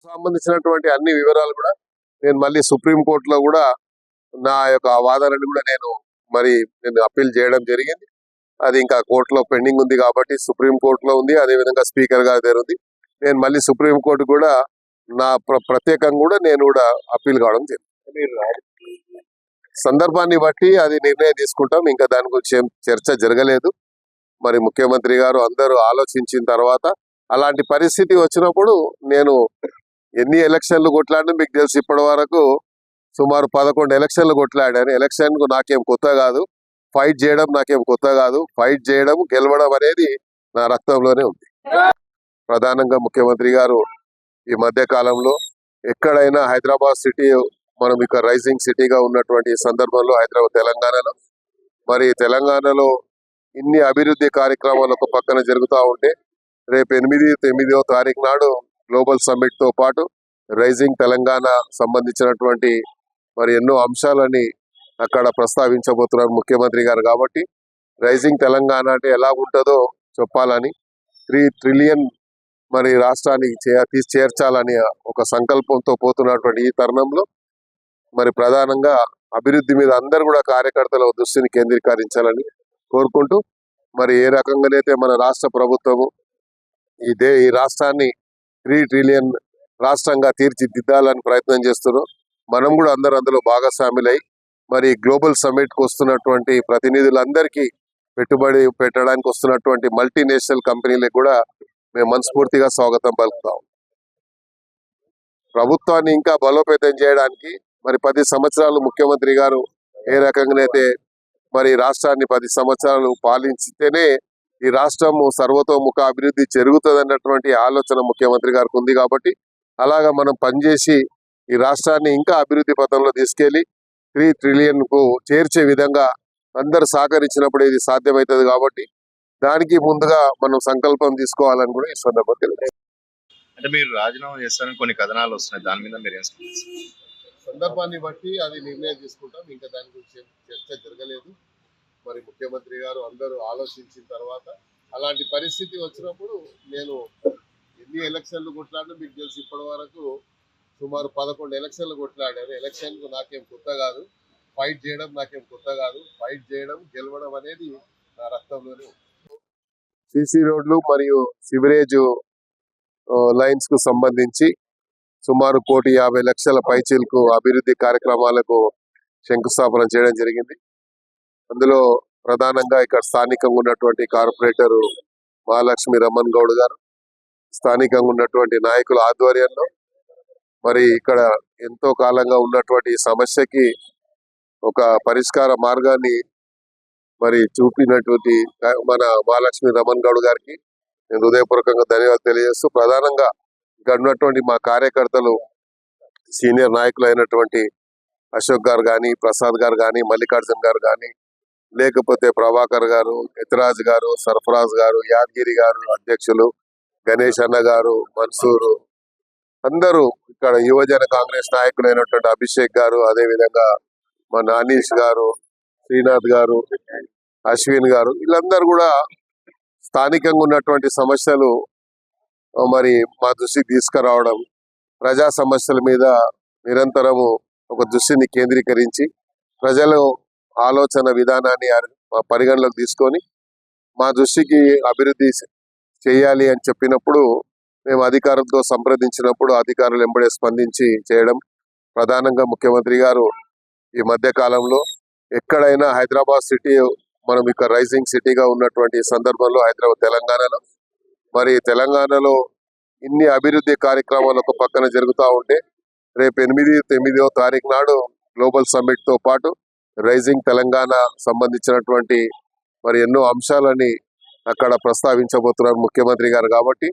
సంబంధించినటువంటి అన్ని వివరాలు కూడా నేను మళ్ళీ సుప్రీంకోర్టులో కూడా నా యొక్క వాదనని కూడా నేను అప్పీల్ చేయడం జరిగింది. అది ఇంకా కోర్టులో పెండింగ్ ఉంది కాబట్టి సుప్రీంకోర్టులో ఉంది. అదేవిధంగా స్పీకర్ గారి దగ్గర ఉంది. నేను మళ్ళీ సుప్రీంకోర్టు కూడా నా ప్రత్యేకంగా కూడా నేను కూడా అప్పీల్ కావడం జరిగింది. సందర్భాన్ని బట్టి అది నిర్ణయం తీసుకుంటాం. ఇంకా దాని గురించి ఏం చర్చ జరగలేదు. మరి ముఖ్యమంత్రి గారు అందరూ ఆలోచించిన తర్వాత అలాంటి పరిస్థితి వచ్చినప్పుడు నేను ఎన్ని ఎలక్షన్లు కొట్లాడినా మీకు తెలుసు, ఇప్పటి వరకు సుమారు 11 ఎలక్షన్లు కొట్లాడాను. ఎలక్షన్ కు నాకేం కొత్త కాదు, ఫైట్ చేయడం నాకేం కొత్త కాదు. ఫైట్ చేయడం, గెలవడం అనేది నా రక్తంలోనే ఉంది. ప్రధానంగా ముఖ్యమంత్రి గారు ఈ మధ్య కాలంలో ఎక్కడైనా హైదరాబాద్ సిటీ మనం ఇక రైజింగ్ సిటీగా ఉన్నటువంటి సందర్భంలో తెలంగాణలో తెలంగాణలో ఇన్ని అభివృద్ధి కార్యక్రమాలు ఒక పక్కన జరుగుతూ ఉంటే రేపు 8వ తారీఖు నాడు గ్లోబల్ సమ్మిట్ తో పాటు రైజింగ్ తెలంగాణ సంబంధించినటువంటి ఎన్నో అంశాలని అక్కడ ప్రస్తావించబోతున్నారు ముఖ్యమంత్రి గారు. కాబట్టి రైజింగ్ తెలంగాణ అంటే ఎలా ఉంటుందో చెప్పాలని 3 ట్రిలియన్ రాష్ట్రానికి చేర్చాలని ఒక సంకల్పంతో పోతున్నటువంటి ఈ తరుణంలో ప్రధానంగా అభివృద్ధి మీద అందరూ కూడా కార్యకర్తల దృష్టిని కేంద్రీకరించాలని కోరుకుంటూ ఏ రకంగానైతే మన రాష్ట్ర ప్రభుత్వము ఈ రాష్ట్రాన్ని 3 ట్రిలియన్ రాష్ట్రంగా తీర్చిదిద్దాలని ప్రయత్నం చేస్తున్నాం. మనం కూడా అందరూ అందులో భాగస్వాములై గ్లోబల్ సమ్మిట్ కు వస్తున్నటువంటి ప్రతినిధులందరికీ పెట్టుబడి పెట్టడానికి వస్తున్నటువంటి మల్టీనేషనల్ కంపెనీలకు కూడా మేము మనస్ఫూర్తిగా స్వాగతం పలుకుతాం. ప్రభుత్వాన్ని ఇంకా బలోపేతం చేయడానికి 10 సంవత్సరాలు ముఖ్యమంత్రి గారు ఏ రకంగానైతే రాష్ట్రాన్ని 10 సంవత్సరాలు పాలించితేనే ఈ రాష్ట్రము సర్వతోముఖ అభివృద్ధి జరుగుతుంది అన్నటువంటి ఆలోచన ముఖ్యమంత్రి గారికి ఉంది. కాబట్టి అలాగా మనం పనిచేసి ఈ రాష్ట్రాన్ని ఇంకా అభివృద్ధి పథంలో తీసుకెళ్లి 3 ట్రిలియన్ కు చేర్చే విధంగా అందరు సహకరించినప్పుడు ఇది సాధ్యమవుతుంది. కాబట్టి దానికి ముందుగా మనం సంకల్పం తీసుకోవాలని కూడా ఈ సందర్భంగా అంటే మీరు రాజీనామా చేస్తారని కొన్ని కథనాలు వస్తున్నాయి, దాని మీద మీరు సందర్భాన్ని బట్టి అది నిర్ణయం తీసుకుంటాం. ఇంకా దాని గురించి చర్చ జరగలేదు. ముఖ్యమంత్రి గారు అందరూ ఆలోచించిన తర్వాత అలాంటి పరిస్థితి వచ్చినప్పుడు నేను ఎన్ని ఎలక్షన్లు కొట్లాడినా మీకు తెలుసు, ఇప్పటి వరకు సుమారు 11 ఎలక్షన్లు కొట్లాడాను. ఎలక్షన్ కు నాకేం కొత్త కాదు, ఫైట్ చేయడం నాకేం కొత్త కాదు. ఫైట్ చేయడం, గెలవడం అనేది నా రక్తంలోనే ఉంది. సిసి రోడ్లు మరియు సివరేజ్ లైన్స్ కు సంబంధించి సుమారు 1,50,00,000 పైచీలకు అభివృద్ధి కార్యక్రమాలకు శంకుస్థాపన చేయడం జరిగింది. అందులో ప్రధానంగా ఇక్కడ స్థానికంగా ఉన్నటువంటి కార్పొరేటర్ మహాలక్ష్మి రమణ్ గౌడ్ గారు, స్థానికంగా ఉన్నటువంటి నాయకుల ఆధ్వర్యంలో ఇక్కడ ఎంతో కాలంగా ఉన్నటువంటి సమస్యకి ఒక పరిష్కార మార్గాన్ని చూపినటువంటి మన మహాలక్ష్మి రమణ్ గౌడ్ గారికి నేను హృదయపూర్వకంగా ధన్యవాదాలు తెలియజేస్తూ, ప్రధానంగా ఇక్కడ ఉన్నటువంటి మా కార్యకర్తలు సీనియర్ నాయకులు అయినటువంటి అశోక్ గారు కానీ, ప్రసాద్ గారు కానీ, మల్లికార్జున్ గారు కానీ, లేకపోతే ప్రభాకర్ గారు, యతిరాజ్ గారు, సర్ఫరాజ్ గారు, యాదగిరి గారు, అధ్యక్షులు గణేష్ అన్న గారు, మన్సూరు, అందరూ ఇక్కడ యువజన కాంగ్రెస్ నాయకులు అయినటువంటి అభిషేక్ గారు, అదేవిధంగా మన అనీష్ గారు, శ్రీనాథ్ గారు, అశ్విన్ గారు, వీళ్ళందరూ కూడా స్థానికంగా ఉన్నటువంటి సమస్యలు మా దృష్టికి తీసుకురావడం, ప్రజా సమస్యల మీద నిరంతరము ఒక దృష్టిని కేంద్రీకరించి ప్రజలు ఆలోచన విధానాన్ని పరిగణలోకి తీసుకొని మా దృష్టికి అభివృద్ధి చేయాలి అని చెప్పినప్పుడు మేము అధికారులతో సంప్రదించినప్పుడు అధికారులు వెంబడే స్పందించి చేయడం. ప్రధానంగా ముఖ్యమంత్రి గారు ఈ మధ్య కాలంలో ఎక్కడైనా హైదరాబాద్ సిటీ మనం ఇక రైజింగ్ సిటీగా ఉన్నటువంటి సందర్భంలో తెలంగాణలో తెలంగాణలో ఇన్ని అభివృద్ధి కార్యక్రమాలు ఒక పక్కన జరుగుతూ ఉంటే రేపు 8వ తారీఖు నాడు గ్లోబల్ సమ్మిట్ తో పాటు రైజింగ్ తెలంగాణ సంబంధించినటువంటి ఎన్నో అంశాలని అక్కడ ప్రస్తావించబోతున్నారు ముఖ్యమంత్రి గారు. కాబట్టి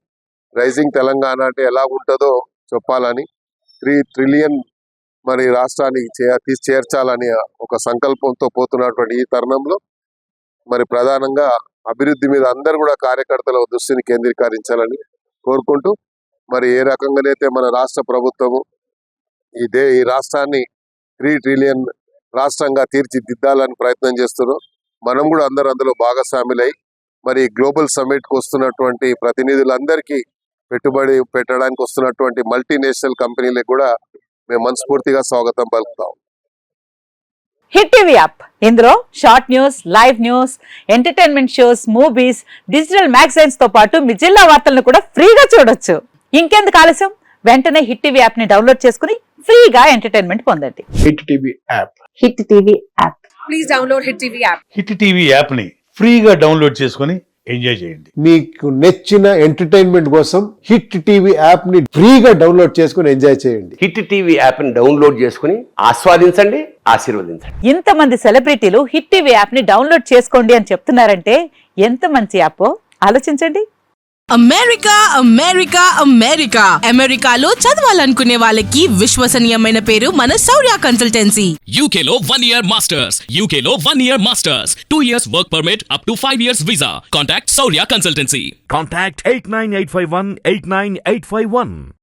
రైజింగ్ తెలంగాణ అంటే ఎలా ఉంటుందో చెప్పాలని 3 ట్రిలియన్ రాష్ట్రానికి చేర్చాలని ఒక సంకల్పంతో పోతున్నటువంటి ఈ తరుణంలో ప్రధానంగా అభివృద్ధి మీద అందరూ కూడా కార్యకర్తల దృష్టిని కేంద్రీకరించాలని కోరుకుంటూ ఏ రకంగానైతే మన రాష్ట్ర ప్రభుత్వము ఈ రాష్ట్రాన్ని 3 ట్రిలియన్ రాష్ట్రంగా తీర్చిదిద్దాలని ప్రయత్నం చేస్తున్నాం. మనం కూడా అందరూ అందులో భాగస్వాములై గ్లోబల్ సమ్మిట్ కు వస్తున్నటువంటి ప్రతినిధులందరికీ పెట్టుబడి పెట్టడానికి వస్తున్నటువంటి మల్టీనేషనల్ కంపెనీలకు కూడా మేము మనస్ఫూర్తిగా స్వాగతం పలుకుతాం. హిట్ టీవీ యాప్ ఇందులో short news, live news, entertainment shows, movies, digital magazines తో పాటు మీ జిల్లా వార్తలను కూడా ఫ్రీగా చూడొచ్చు. ఇంకెందుకు ఆలస్యం, వెంటనే హిట్ టీవీ యాప్ ని డౌన్లోడ్ చేసుకుని ఫ్రీగా ఎంటర్టైన్మెంట్ పొందండి. Hit TV app. Hit TV app. Please download Hit TV app. Hit TV యాప్ని ఫ్రీగా డౌన్లోడ్ చేసుకొని ఎంజాయ్ చేయండి. మీకు నచ్చిన ఎంటర్టైన్మెంట్ కోసం హిట్ టీవీ యాప్ ని ఫ్రీగా డౌన్లోడ్ చేసుకుని ఎంజాయ్ చేయండి. హిట్ టీవీ యాప్ని డౌన్లోడ్ చేసుకుని ఆస్వాదించండి, ఆశీర్వదించండి. ఇంతమంది సెలబ్రిటీలు హిట్ టీవీ యాప్ ని డౌన్లోడ్ చేసుకోండి అని చెప్తున్నారంటే ఎంత మంచి యాప్ ఆలోచించండి. అమెరికా అమెరికా అమెరికా అమెరికాలో చదవాలనుకునే వాళ్ళకి విశ్వసనీయమైన పేరు మన శౌర్య కన్సల్టెన్సీ. UK లో 1 year masters. UK లో 1 year masters. 2 years work permit up to 5 years visa. Contact Saurya Consultancy. Contact 89851 89851.